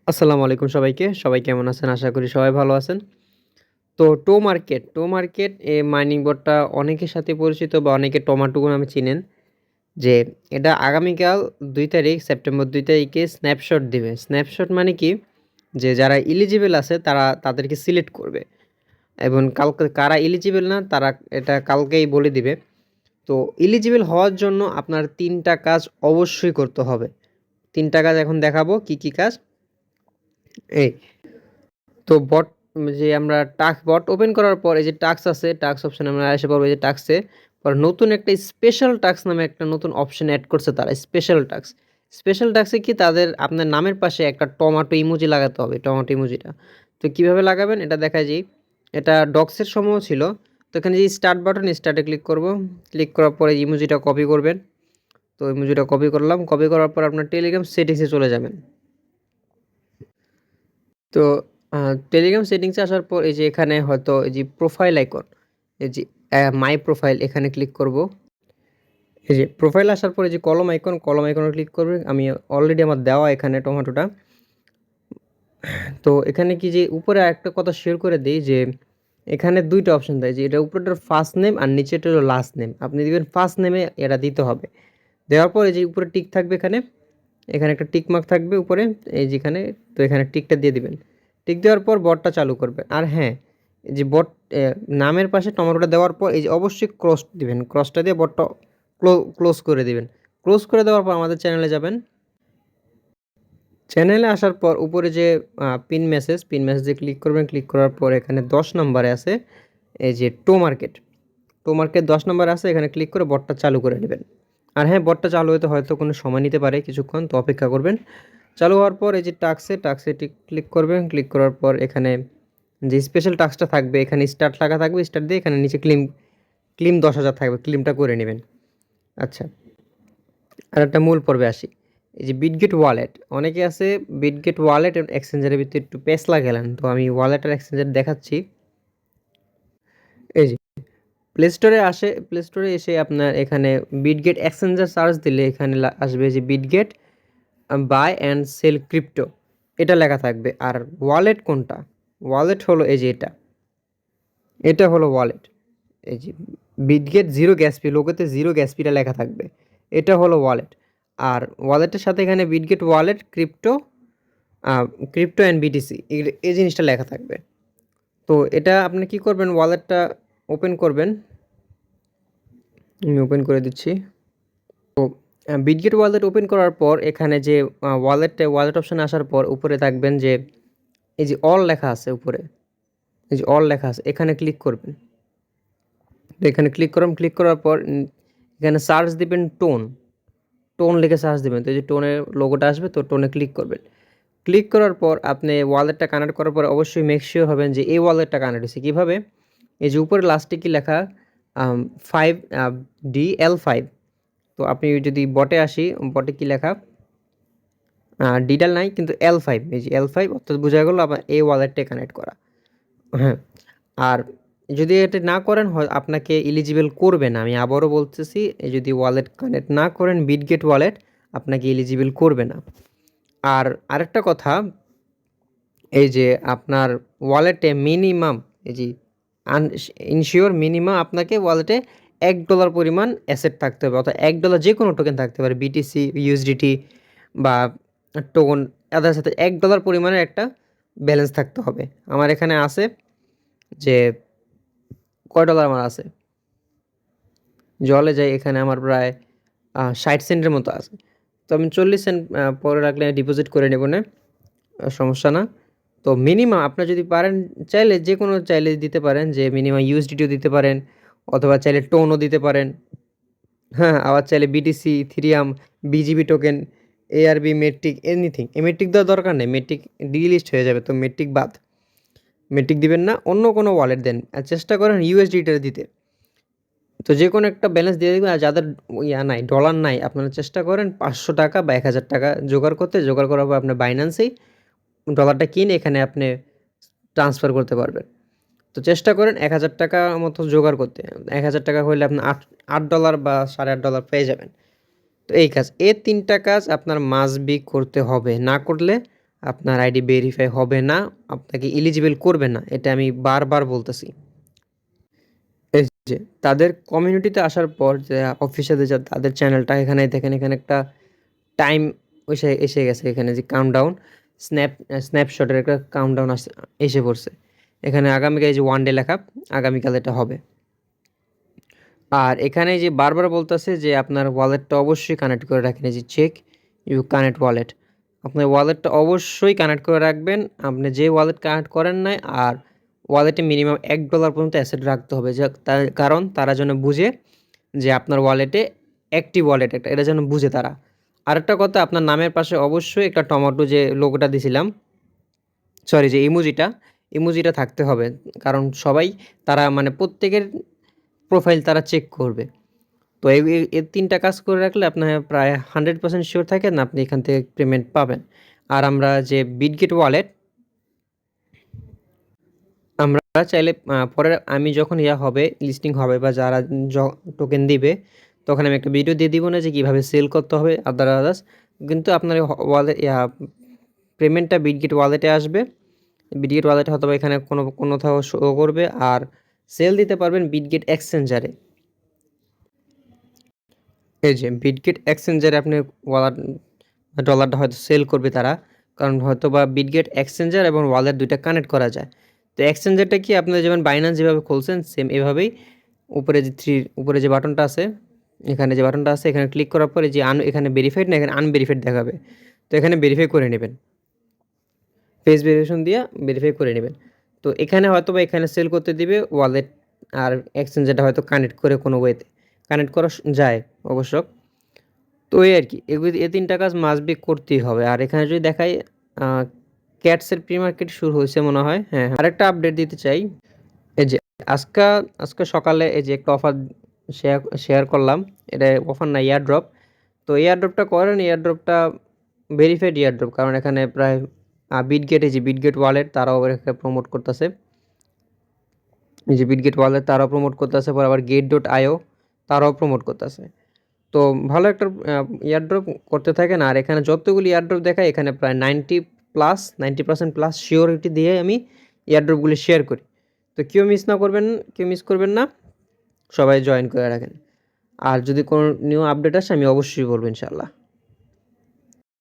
আসসালামু আলাইকুম সবাইকে। সবাই কেমন আছেন? আশা করি সবাই ভালো আছেন। তো টো মার্কেট মাইনিং বোর্ডটা অনেকের সাথে পরিচিত বা অনেকে টমাটো নামে চিনেন। যে এটা আগামীকাল ২ তারিখ সেপ্টেম্বর ২ তারিখে স্ন্যাপশট দিবে। স্ন্যাপশট মানে কি? যে যারা এলিজিবল আছে তারা তাদেরকে সিলেক্ট করবে এবং কালকে কারা এলিজিবল না তারা এটা কালকেই বলে দিবে। তো এলিজিবল হওয়ার জন্য আপনার ৩ টা কাজ অবশ্যই করতে হবে। ৩ টা কাজ এখন দেখাবো কি, কি কাজ? এই তো যে আমরা বট ওপেন করার পর এই যে টাস্ক আছে, টাস্ক অপশনে আমরা এসে পড়বো এই যে টাস্কে। পরে নতুন একটা স্পেশাল টাস্ক নামে একটা নতুন অপশন এড করছে তারা স্পেশাল টাস্ক। স্পেশাল টাস্কে কি তাদের আপনার নামের পাশে একটা টমেটো ইমোজি লাগাতে হবে, টমেটো ইমোজিটা। তো কিভাবে লাগাবেন এটা দেখা যায়। এটা ডক্সের সময়ও ছিল। তো এখানে যে স্টার্ট বাটন স্টার্টে ক্লিক করব। ক্লিক করার পরে ইমোজিটা কপি করবেন। তো ইমোজিটা কপি করলাম। কপি করার পর আপনার টেলিগ্রাম সেটিংসে চলে যাবেন। তো টেলিগ্রাম সেটিংসে আসার পর এই যে এখানে হয়তো এই যে প্রোফাইল আইকন, এই যে মাই প্রোফাইল এখানে ক্লিক করব। এই যে প্রোফাইল আসার পর এই যে কলম আইকনে ক্লিক করবে। আমি অলরেডি আমার দেওয়া এখানে টমেটোটা। তো এখানে কি যে উপরে আরেকটা কথা শেয়ার করে দেই যে এখানে ২ টা অপশন দেয় যে এটা উপরেরটা ফার্স্ট নেম আর নিচেরটা হলো লাস্ট নেম। আপনি দিবেন ফার্স্ট নেমে এটা দিতে হবে। দেওয়ার পর এই যে উপরে টিক থাকবে এখানে, এখানে একটা টিক মার্ক থাকবে উপরে এই যেখানে, তো এখানে টিকটা দিয়ে দিবেন। টিক দেওয়ার পর বটটা চালু করবেন। আর হ্যাঁ, এই যে বট নামের পাশে টমেটোটা দেওয়ার পর এই যে অবশ্যই ক্রস দিবেন। ক্রসটা দিয়ে বটটা ক্লোজ করে দিবেন। ক্লোজ করে দেওয়ার পর আমাদের চ্যানেলে যাবেন। চ্যানেলে আসার পর উপরে যে পিন মেসেজে ক্লিক করবেন। ক্লিক করার পর এখানে ১০ নম্বরে আছে এই যে টো মার্কেট ১০ নম্বরে আছে, এখানে ক্লিক করে বটটা চালু করে নেবেন। আর হ্যাঁ, বটটা চালু হতে হয়তো কোনো সময় নিতে পারে কিছুক্ষণ, তো অপেক্ষা করবেন। চালু হওয়ার পর এই যে টাস্কে ক্লিক করবেন। ক্লিক করার পর এখানে যে স্পেশাল টাস্কটা থাকবে এখানে স্টার্ট লেখা থাকবে, স্টার্ট দিয়ে এখানে নিচে ক্লেম ১০,০০০ থাকবে, ক্লেমটা করে নেবেন। আচ্ছা, আর একটা মূল পর্বে আসি। এই যে বিটগেট ওয়ালেট, অনেকে আছে বিটগেট ওয়ালেট এবং এক্সচেঞ্জারের ভিতরে একটু পেঁচলা গেলেন, তো আমি ওয়ালেট আর এক্সচেঞ্জার দেখাচ্ছি। এই যে প্লে স্টোরে এসে আপনার এখানে বিটগেট এক্সচেঞ্জার সার্চ দিলে এখানে আসবে যে Bitget buy and sell crypto, এটা লেখা থাকবে। আর ওয়ালেট কোনটা? ওয়ালেট হলো এই যে এটা হলো ওয়ালেট। এই যে বিটগেট জিরো গ্যাস ফি, লোগোতে জিরো গ্যাস ফিটা লেখা থাকবে, এটা হলো ওয়ালেট। আর ওয়ালেটের সাথে এখানে Bitget wallet crypto and BTC এই জিনিসটা লেখা থাকবে। তো এটা আপনি কি করবেন, ওয়ালেটটা ওপেন করবেন। আমি ওপেন করে দিচ্ছি। তো বিটগেট ওয়ালেট ওপেন করার পর এখানে যে ওয়ালেট অপশানে আসার পর উপরে থাকবেন যে এই যে অল লেখা আছে উপরে, এই যে অল লেখা আছে এখানে ক্লিক করবেন। তো এখানে ক্লিক করার পর এখানে সার্চ দিবেন টোন লিখে সার্চ দিবেন। তো এই যে টোনের লোগোটা আসবে, তো টোনে ক্লিক করবেন। ক্লিক করার পর আপনি ওয়ালেটটা কানেক্ট করার পর অবশ্যই মেক শিওর হবেন যে এই ওয়ালেটটা কানেক্ট হয়েছে। কীভাবে? এই যে উপরে লাস্টে কি লেখা 5 DL5। তো আপনি যদি বটে আসি, বটে কি লেখা ডিডাল নাই কিন্তু L5, এই যে L5 অর্থাৎ বোঝা গেল আপনার এই ওয়ালেটটা কানেক্ট করা। হ্যাঁ, আর যদি এটা না করেন হয় আপনাকে এলিজিবল করবে না। আমি আবারও বলতেছি, যদি ওয়ালেট কানেক্ট না করেন বিটগেট ওয়ালেট আপনাকে এলিজিবল করবে না। আর আরেকটা কথা, এই যে আপনার ওয়ালেটে মিনিমাম এই যে ইনশিওর মিনিমাম আপনাকে ওয়ালেটে $1 পরিমাণ অ্যাসেট থাকতে হবে, অর্থাৎ $1 যে কোনো টোকেন থাকতে পারে, বিটিসি, ইউএসডিটি বা টোকন, তাদের সাথে $1 পরিমাণের একটা ব্যালেন্স থাকতে হবে। আমার এখানে আছে যে কয় ডলার আমার আছে, জলে যাই, এখানে আমার প্রায় 60 সেন্টের মতো আছে। তো আমি 40 সেন্ট পরে রাখলে ডিপোজিট করে নেব না, সমস্যা না। তো মিনিমাম আপনার যদি পারেন চাইলে যে কোনো চাইলে দিতে পারেন, যে মিনিমাম ইউএসডিটিও দিতে পারেন অথবা চাইলে টোনও দিতে পারেন। হ্যাঁ, আবার চাইলে BTC, Ethereum, BGB token, ARB, metric, anything. Metric দেওয়ার দরকার নেই, মেট্রিক ডিলিস্ট হয়ে যাবে, তো মেট্রিক বাদ। মেট্রিক দিবেন না, অন্য কোনো ওয়ালেট দেন, আর চেষ্টা করেন ইউএসডিটা দিতে। তো যে কোনো একটা ব্যালেন্স দিয়ে দেবেন। আর যাদের নাই, ডলার নাই, আপনারা চেষ্টা করেন $500 বা $1000 জোগাড় করার পর আপনার বাইন্যান্সেই ডলারটা কিনে এখানে আপনি ট্রান্সফার করতে পারবেন। তো চেষ্টা করেন $1000 মতো জোগাড় করতে। $1000 হলে আপনি $8 বা $8.5 পেয়ে যাবেন। তো এই ৩টা কাজ আপনার মাস্ট বি করতে হবে, না করলে আপনার আইডি ভেরিফাই হবে না, আপনাকে এলিজিবল করবে না, এটা আমি বারবার বলতেছি। এই যে তাদের কমিউনিটিতে আসার পর যে অফিসিয়ালদের তাদের চ্যানেলটা এখানে দেখেন, এখানে একটা টাইম এসে এসে গেছে, এখানে যে কাউন্টডাউন স্ন্যাপশটের একটা কাউন্টডাউন এসে পড়ছে। এখানে আগামীকাল যে ওয়ান ডে লেখা, আগামীকাল এটা হবে। আর এখানে যে বারবার বলতেছে যে আপনার ওয়ালেটটা অবশ্যই কানেক্ট করে রাখেন, এই যে চেক ইউ কানেক্ট ওয়ালেট, আপনার ওয়ালেটটা অবশ্যই কানেক্ট করে রাখবেন। আপনি যে ওয়ালেট কানেক্ট করেন নাই, আর ওয়ালেটে মিনিমাম $1 পর্যন্ত অ্যাসেট রাখতে হবে, যা কারণ তারা যেন বুঝে যে আপনার ওয়ালেটে অ্যাক্টিভ ওয়ালেট একটা, এটা যেন বুঝে তারা। আরেকটা কথা, আপনার নামের পাশে অবশ্যই একটা টমেটো যে লোগোটা দিছিলাম, সরি যে ইমোজিটা থাকতে হবে, কারণ সবাই তারা মানে প্রত্যেকের প্রোফাইল তারা চেক করবে। তো এই 3টা কাজ করে রাখলে আপনার প্রায় 100% শিওর থাকেন আপনি এখান থেকে পেমেন্ট পাবেন। আর আমরা যে বিটগেট ওয়ালেট, আমরা চাইলে পরে আমি যখন হবে লিস্টিং হবে বা যারা টোকেন দিবে, তখন আমি একটা ভিডিও দিয়ে দিব না যে কীভাবে সেল করতে হবে আদার্স। কিন্তু আপনার ওয়ালেট পেমেন্টটা বিটগেট ওয়ালেটে আসবে, বিটগেট ওয়ালেটে হয়তো এখানে কোথাও শো করবে, আর সেল দিতে পারবেন বিটগেট এক্সচেঞ্জারে। এই যে বিটগেট এক্সচেঞ্জারে আপনি ওয়ালেট ডলারটা হয়তো সেল করবে তারা, কারণ হয়তো বা বিটগেট এক্সচেঞ্জার এবং ওয়ালেট দুইটা কানেক্ট করা যায়। তো এক্সচেঞ্জারটা কি, আপনারা যেমন বাইন্যান্স যেভাবে খুলছেন সেম এভাবেই উপরে যে বাটনটা আছে, এখানে যে বাটনটা আছে, এখানে ক্লিক করার পরে যে এখানে ভেরিফাইড না, এখানে আনভেরিফাইড দেখাবে। তো এখানে ভেরিফাই করে নেবেন, ফেস ভেরিফিকেশন দিয়ে ভেরিফাই করে নেবেন। তো এখানে হয়তো বা এখানে সেল করতে দিবে ওয়ালেট, আর এক্সচেঞ্জারটা হয়তো কানেক্ট করে কোনো ওয়েতে কানেক্ট করা যায় অবশ্য। তো এই আর কি, এগুলি 3টা কাজ মাস্ট বি করতেই হবে। আর এখানে যদি দেখাই ক্যাটসের প্রি মার্কেট শুরু হয়েছে মনে হয়, হ্যাঁ। আরেকটা আপডেট দিতে চাই, এই যে আজকে সকালে এই যে একটা অফার শেয়ার করলাম, এটা অফার না, এয়ারড্রপ। তো এয়ারড্রপটা করেন, এয়ারড্রপটা ভেরিফাইড এয়ারড্রপ, কারণ এখানে প্রায় বিটগেট, এই যে বিটগেট ওয়ালেট তারাও এখানে প্রমোট করতেছে, এই যে বিটগেট ওয়ালেট তারাও প্রমোট করতেছে, পর আবার গেট.io তারাও প্রমোট করতেছে। তো ভালো একটা এয়ারড্রপ করতে থাকেন। আর এখানে যতগুলি এয়ারড্রপ দেখায়, এখানে প্রায় 90% প্লাস শিওরিটি দিয়ে আমি এয়ারড্রপগুলি শেয়ার করি। তো কেউ মিস করবেন না, সবাই জয়েন করে রাখেন। আর যদি কোনো নিউ আপডেট আসে আমি অবশ্যই বলবো ইনশাআল্লাহ।